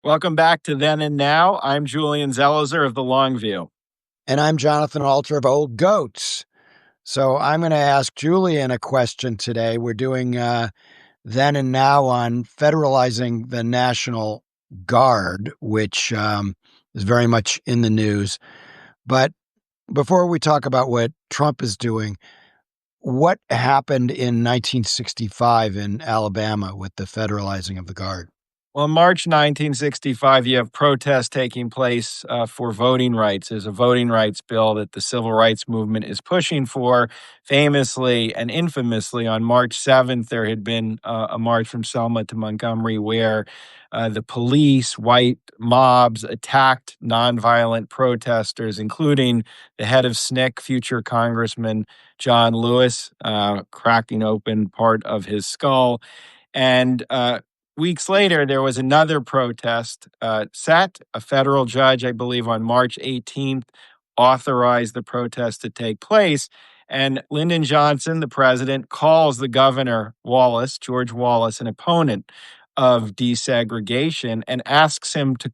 Welcome back to Then and Now. I'm Julian Zelizer of The Long View. And I'm Jonathan Alter of Old Goats. So I'm going to ask Julian a question today. We're doing Then and Now on federalizing the National Guard, which is very much in the news. But before we talk about what Trump is doing, what happened in 1965 in Alabama with the federalizing of the Guard? Well, in March 1965, you have protests taking place for voting rights. There's a voting rights bill that the civil rights movement is pushing for. Famously and infamously, on March 7th, there had been a march from Selma to Montgomery where the police, white mobs, attacked nonviolent protesters, including the head of SNCC, future Congressman John Lewis, cracking open part of his skull. And weeks later, there was another protest set. A federal judge, I believe on March 18th, authorized the protest to take place. And Lyndon Johnson, the president, calls the governor, George Wallace, an opponent of desegregation, and asks him to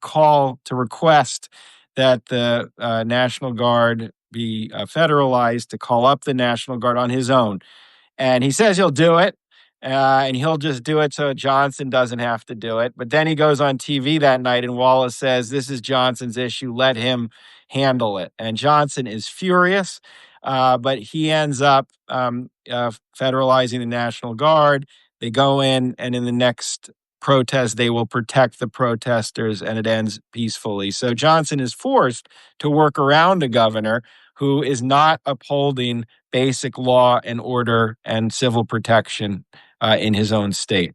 request that the National Guard be federalized, to call up the National Guard on his own. And he says he'll do it. And he'll just do it so Johnson doesn't have to do it. But then he goes on TV that night and Wallace says, this is Johnson's issue. Let him handle it. And Johnson is furious, but he ends up federalizing the National Guard. They go in, and in the next protest, they will protect the protesters, and it ends peacefully. So Johnson is forced to work around a governor who is not upholding basic law and order and civil protection in his own state.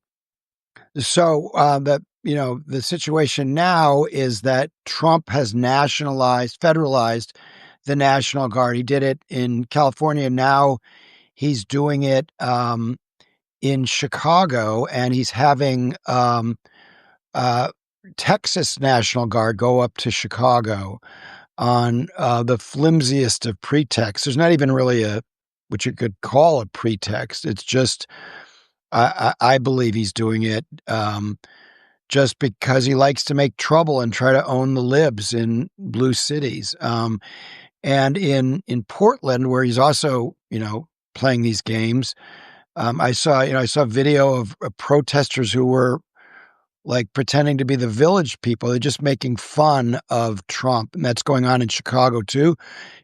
So the situation now is that Trump has federalized the National Guard. He did it in California. Now he's doing it in Chicago, and he's having Texas National Guard go up to Chicago on the flimsiest of pretexts. There's not even really what you could call a pretext. It's just, I believe he's doing it just because he likes to make trouble and try to own the libs in blue cities. And in Portland, where he's also, playing these games, I saw video of protesters who were like pretending to be the Village People. They're just making fun of Trump. And that's going on in Chicago too.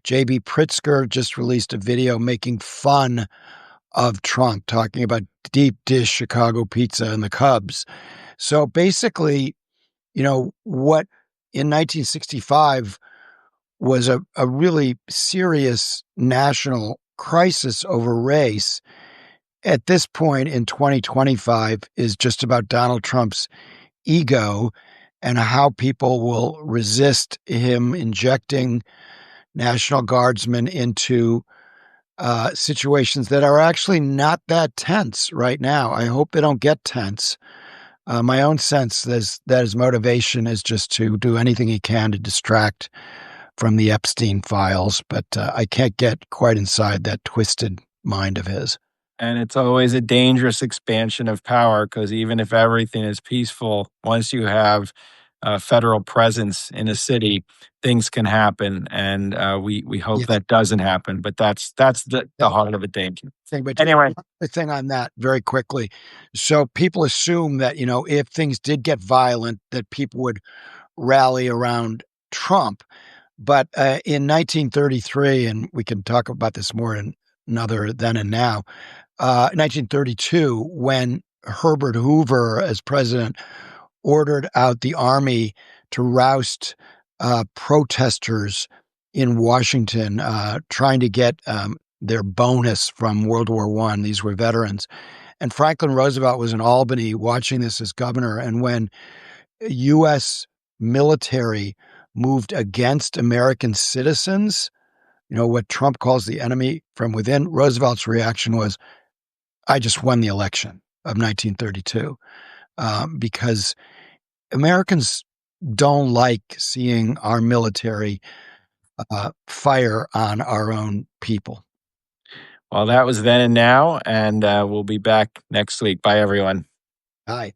J.B. Pritzker just released a video making fun of Trump, talking about deep dish Chicago pizza and the Cubs. So basically, what in 1965 was a really serious national crisis over race, at this point in 2025 is just about Donald Trump's ego and how people will resist him injecting National Guardsmen into situations that are actually not that tense right now. I hope they don't get tense. My own sense is that his motivation is just to do anything he can to distract from the Epstein files, but I can't get quite inside that twisted mind of his. And it's always a dangerous expansion of power, because even if everything is peaceful, once you have a federal presence in a city, things can happen. And we hope that doesn't happen. But that's the heart of a danger. But anyway, the thing on that very quickly. So people assume that, if things did get violent, that people would rally around Trump. But in 1933, and we can talk about this more in another Then and Now, 1932, when Herbert Hoover, as president, ordered out the army to roust protesters in Washington, trying to get their bonus from World War I. These were veterans. And Franklin Roosevelt was in Albany watching this as governor. And when U.S. military moved against American citizens, what Trump calls the enemy from within, Roosevelt's reaction was, I just won the election of 1932, because Americans don't like seeing our military fire on our own people. Well, that was Then and Now, and we'll be back next week. Bye, everyone. Bye.